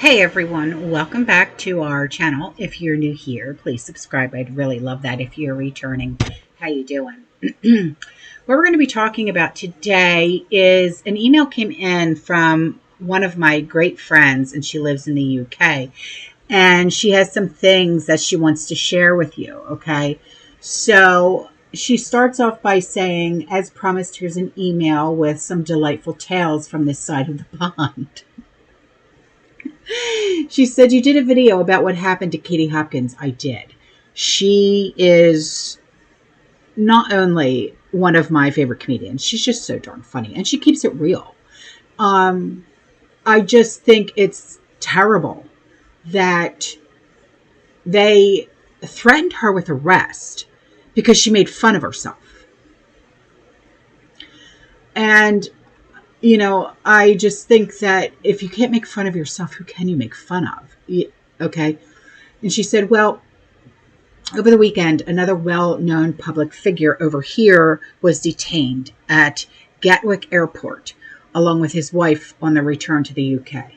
Hey everyone, welcome back to our channel. If you're new here, please subscribe. I'd really love that. If you're returning, how you doing? What we're going to be talking about today is an email came in from one of my great friends, and she lives in the UK, and she has some things that she wants to share with you, okay? So she starts off by saying, as promised, here's an email with some delightful tales from this side of the pond. She said, you did a video about what happened to Katie Hopkins. I did. She is not only one of my favorite comedians, she's just so darn funny, and she keeps it real. I just think it's terrible that they threatened her with arrest because she made fun of herself. And I just think that if you can't make fun of yourself, who can you make fun of? Okay. And she said, well, over the weekend, another well-known public figure over here was detained at Gatwick Airport, along with his wife on their return to the UK.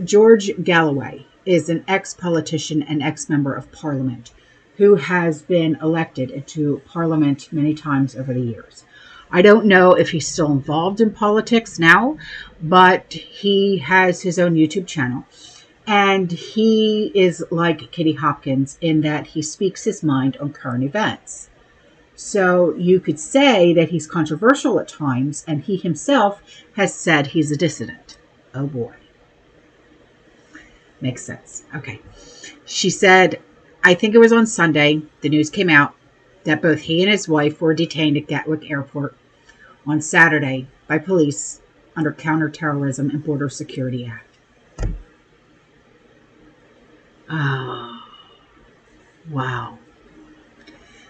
George Galloway is an ex-politician and ex-member of Parliament who has been elected into Parliament many times over the years. I don't know if he's still involved in politics now, but he has his own YouTube channel. And he is like Katie Hopkins in that he speaks his mind on current events. So you could say that he's controversial at times, and he himself has said he's a dissident. Oh boy. Makes sense. Okay. She said, I think it was on Sunday, the news came out that both he and his wife were detained at Gatwick Airport on Saturday by police under Counterterrorism and Border Security Act. Oh, wow.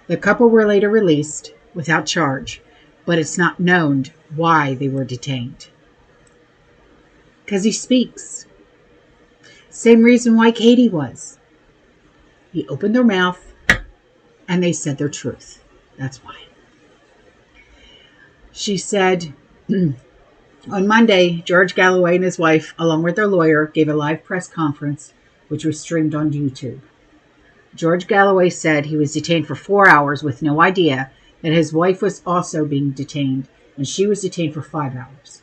The couple were later released without charge, but it's not known why they were detained. Because he speaks. Same reason why Katie was. He opened their mouth and they said their truth. That's why. She said, on Monday, George Galloway and his wife, along with their lawyer, gave a live press conference, which was streamed on YouTube. George Galloway said he was detained for 4 hours with no idea that his wife was also being detained, and she was detained for 5 hours.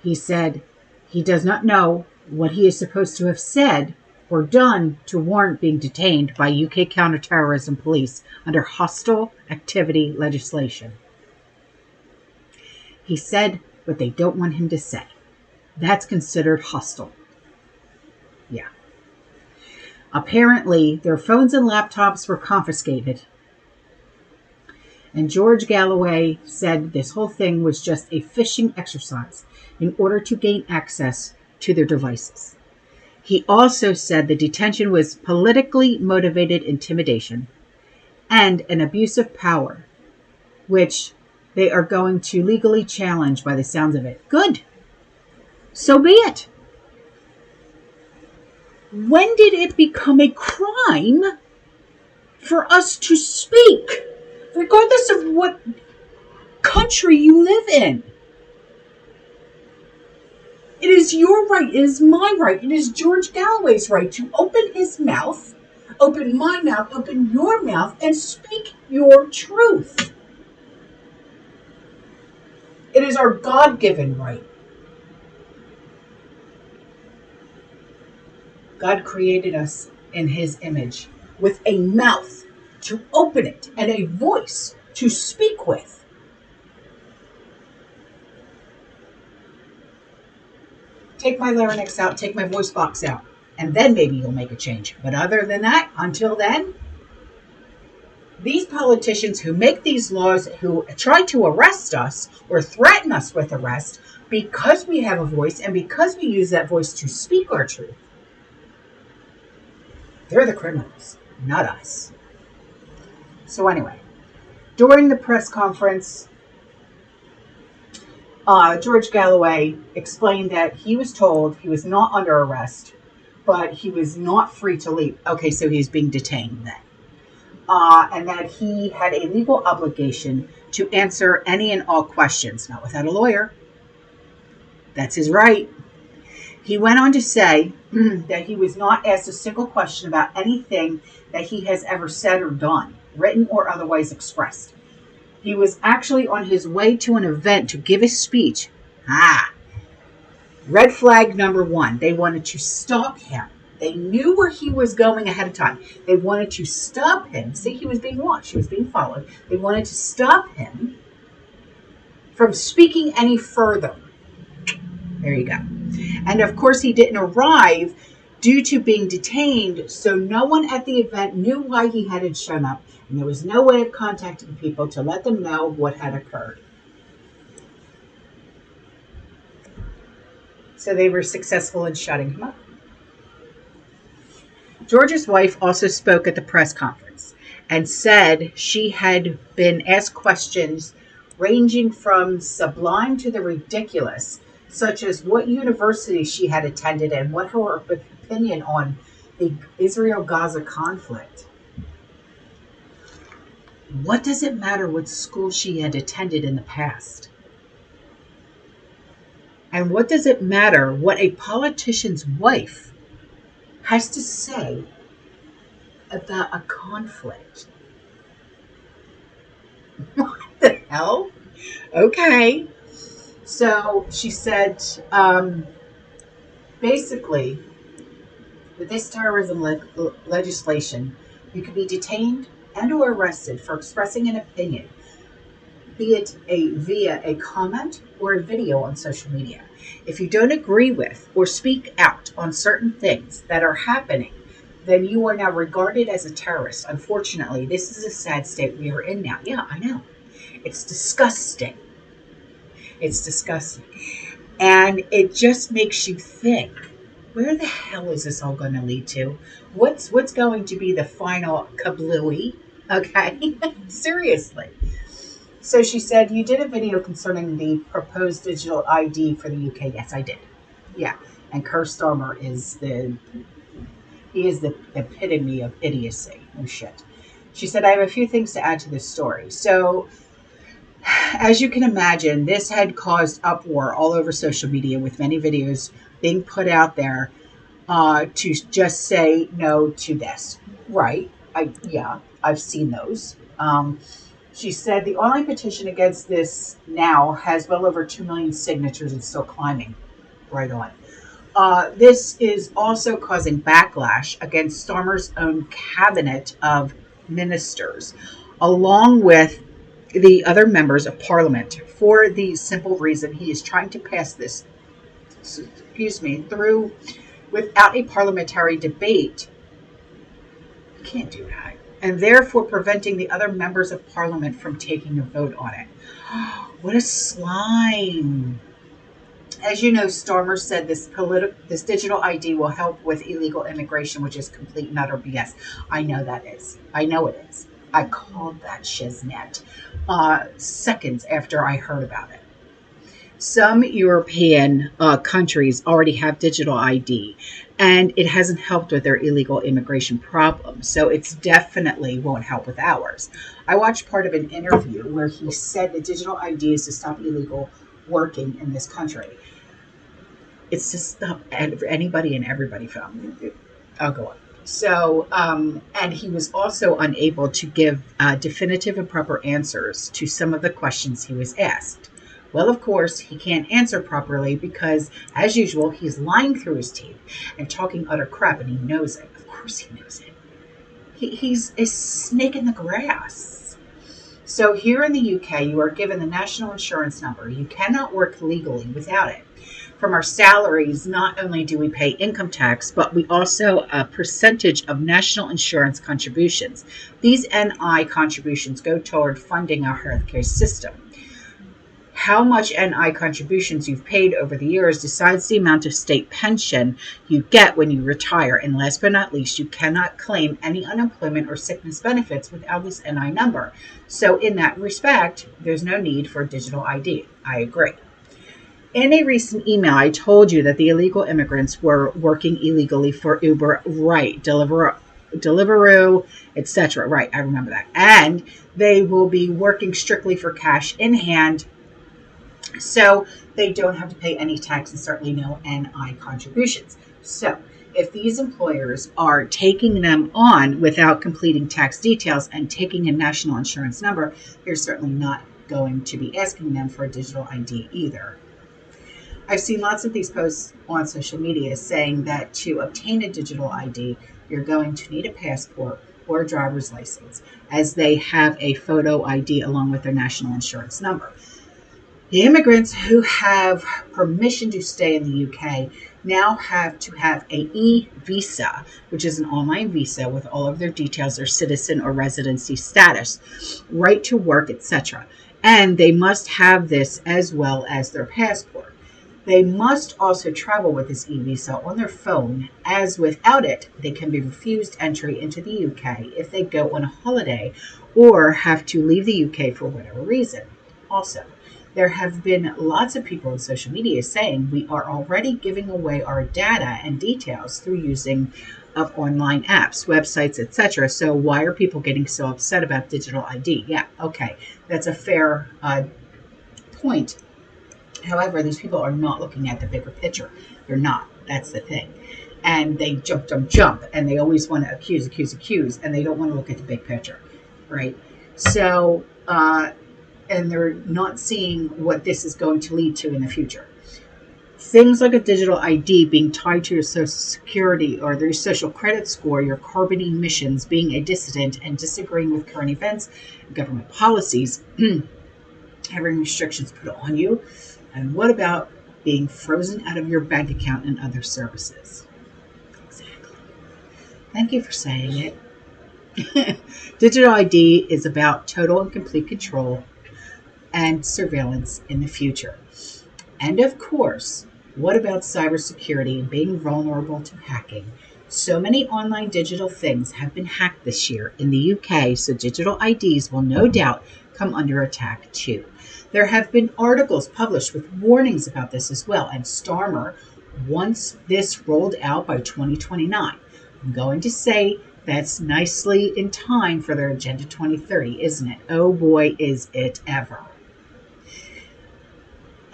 He said he does not know what he is supposed to have said or done to warrant being detained by UK counterterrorism police under hostile activity legislation. He said what they don't want him to say. That's considered hostile. Yeah. Apparently, their phones and laptops were confiscated. And George Galloway said this whole thing was just a phishing exercise in order to gain access to their devices. He also said the detention was politically motivated intimidation and an abuse of power, which they are going to legally challenge by the sounds of it. Good. So be it. When did it become a crime for us to speak, regardless of what country you live in? It is your right. It is my right. It is George Galloway's right to open his mouth, open my mouth, open your mouth, and speak your truth. It is our God-given right. God created us in his image with a mouth to open it and a voice to speak with. Take my larynx out, take my voice box out, and then maybe you'll make a change. But other than that, until then, these politicians who make these laws, who try to arrest us or threaten us with arrest because we have a voice and because we use that voice to speak our truth, they're the criminals, not us. So anyway, during the press conference, George Galloway explained that he was told he was not under arrest, but he was not free to leave. Okay, so he's being detained then. And that he had a legal obligation to answer any and all questions, not without a lawyer. That's his right. He went on to say that he was not asked a single question about anything that he has ever said or done, written or otherwise expressed. He was actually on his way to an event to give a speech. Red flag number one. They wanted to stop him. They knew where he was going ahead of time. They wanted to stop him. See, he was being watched. He was being followed. They wanted to stop him from speaking any further. There you go. And of course, he didn't arrive due to being detained, so no one at the event knew why he hadn't shown up, and there was no way of contacting people to let them know what had occurred. So they were successful in shutting him up. George's wife also spoke at the press conference and said she had been asked questions ranging from sublime to the ridiculous, such as what university she had attended and what her opinion on the Israel-Gaza conflict. What does it matter what school she had attended in the past? And what does it matter what a politician's wife has to say about a conflict? What the hell? Okay. So she said, basically, with this terrorism legislation, you could be detained and or arrested for expressing an opinion, be it via a comment or a video on social media. If you don't agree with or speak out on certain things that are happening, then you are now regarded as a terrorist. Unfortunately, this is a sad state we are in now. Yeah, I know. It's disgusting. It's disgusting. And it just makes you think, where the hell is this all going to lead to? What's going to be the final kablooey? Okay? Seriously. So she said, you did a video concerning the proposed digital ID for the UK. Yes, I did. Yeah. And Keir Starmer is the epitome of idiocy and shit. She said, I have a few things to add to this story. So, as you can imagine, this had caused uproar all over social media with many videos being put out there to just say no to this. Right. I've seen those. She said the online petition against this now has well over 2 million signatures and still climbing. Right on. This is also causing backlash against Starmer's own cabinet of ministers, along with the other members of parliament, for the simple reason he is trying to pass this, through without a parliamentary debate. You can't do that. And therefore preventing the other members of parliament from taking a vote on it. What a slime. As you know, Starmer said this digital ID will help with illegal immigration, which is complete and utter BS. I know that is. I know it is. I called that shiznit seconds after I heard about it. Some European countries already have digital ID, and it hasn't helped with their illegal immigration problem. So it definitely won't help with ours. I watched part of an interview where he said that digital ID is to stop illegal working in this country. It's to stop anybody and everybody from. I'll go on. So, and he was also unable to give definitive and proper answers to some of the questions he was asked. Well, of course, he can't answer properly because, as usual, he's lying through his teeth and talking utter crap, and he knows it. Of course he knows it. He's a snake in the grass. So here in the UK, you are given the national insurance number. You cannot work legally without it. From our salaries, not only do we pay income tax, but we also a percentage of national insurance contributions. These NI contributions go toward funding our healthcare system. How much NI contributions you've paid over the years decides the amount of state pension you get when you retire. And last but not least, you cannot claim any unemployment or sickness benefits without this NI number. So in that respect, there's no need for a digital ID. I agree. In a recent email, I told you that the illegal immigrants were working illegally for Uber, right, Deliveroo, etc. Right, I remember that. And they will be working strictly for cash in hand So they don't have to pay any tax and certainly no NI contributions. So if these employers are taking them on without completing tax details and taking a national insurance number, they're certainly not going to be asking them for a digital ID either. I've seen lots of these posts on social media saying that to obtain a digital ID, you're going to need a passport or a driver's license, as they have a photo ID along with their national insurance number. The immigrants who have permission to stay in the UK now have to have a e-visa, which is an online visa with all of their details, their citizen or residency status, right to work, etc. And they must have this as well as their passport. They must also travel with this e-visa on their phone, as without it, they can be refused entry into the UK if they go on a holiday or have to leave the UK for whatever reason. Also, there have been lots of people on social media saying we are already giving away our data and details through using of online apps, websites, etc. So why are people getting so upset about digital ID? Yeah, okay, that's a fair point. However, these people are not looking at the bigger picture. They're not. That's the thing. And they jump, and they always want to accuse, and they don't want to look at the big picture, right? So, and they're not seeing what this is going to lead to in the future. Things like a digital ID being tied to your social security or your social credit score, your carbon emissions, being a dissident and disagreeing with current events, government policies, having restrictions put on you. And what about being frozen out of your bank account and other services? Exactly. Thank you for saying it. Digital ID is about total and complete control and surveillance in the future. And of course, what about cybersecurity and being vulnerable to hacking? So many online digital things have been hacked this year in the UK, so digital IDs will no doubt come under attack too. There have been articles published with warnings about this as well, and Starmer wants this rolled out by 2029. I'm going to say that's nicely in time for their Agenda 2030, isn't it? Oh boy, is it ever.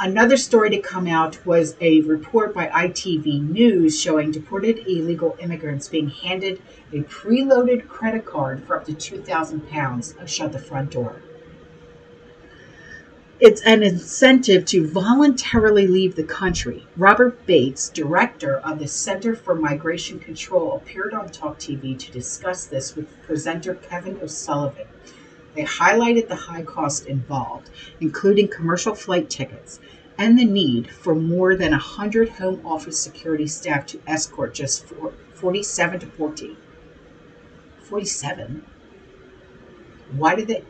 Another story to come out was a report by ITV News showing deported illegal immigrants being handed a preloaded credit card for up to £2,000 shut the front door. It's an incentive to voluntarily leave the country. Robert Bates, director of the Center for Migration Control, appeared on Talk TV to discuss this with presenter Kevin O'Sullivan. They highlighted the high cost involved, including commercial flight tickets, and the need for more than 100 home office security staff to escort just 47 deportees. 47? Why did they?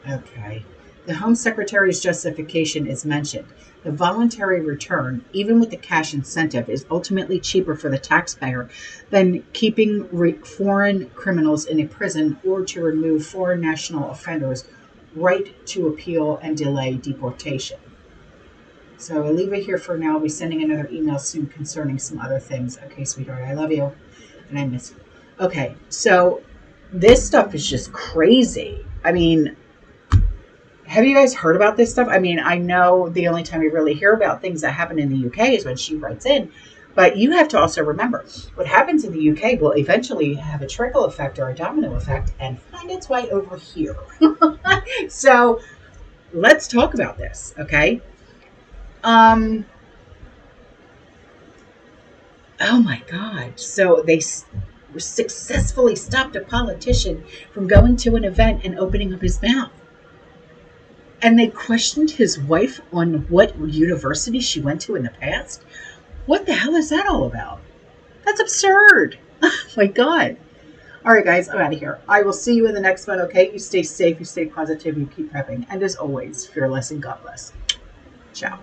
Okay. The Home Secretary's justification is mentioned. The voluntary return, even with the cash incentive, is ultimately cheaper for the taxpayer than keeping foreign criminals in a prison or to remove foreign national offenders' right to appeal and delay deportation. So I'll leave it here for now. I'll be sending another email soon concerning some other things. Okay, sweetheart, I love you and I miss you. Okay, so this stuff is just crazy. I mean, have you guys heard about this stuff? I mean, I know the only time we really hear about things that happen in the UK is when she writes in. But you have to also remember, what happens in the UK will eventually have a trickle effect or a domino effect and find its way over here. So let's talk about this, okay? Oh my God. So they successfully stopped a politician from going to an event and opening up his mouth. And they questioned his wife on what university she went to in the past. What the hell is that all about? That's absurd. Oh my God. All right, guys, I'm out of here. I will see you in the next one, okay? You stay safe, you stay positive, you keep prepping. And as always, fearless and God bless. Ciao.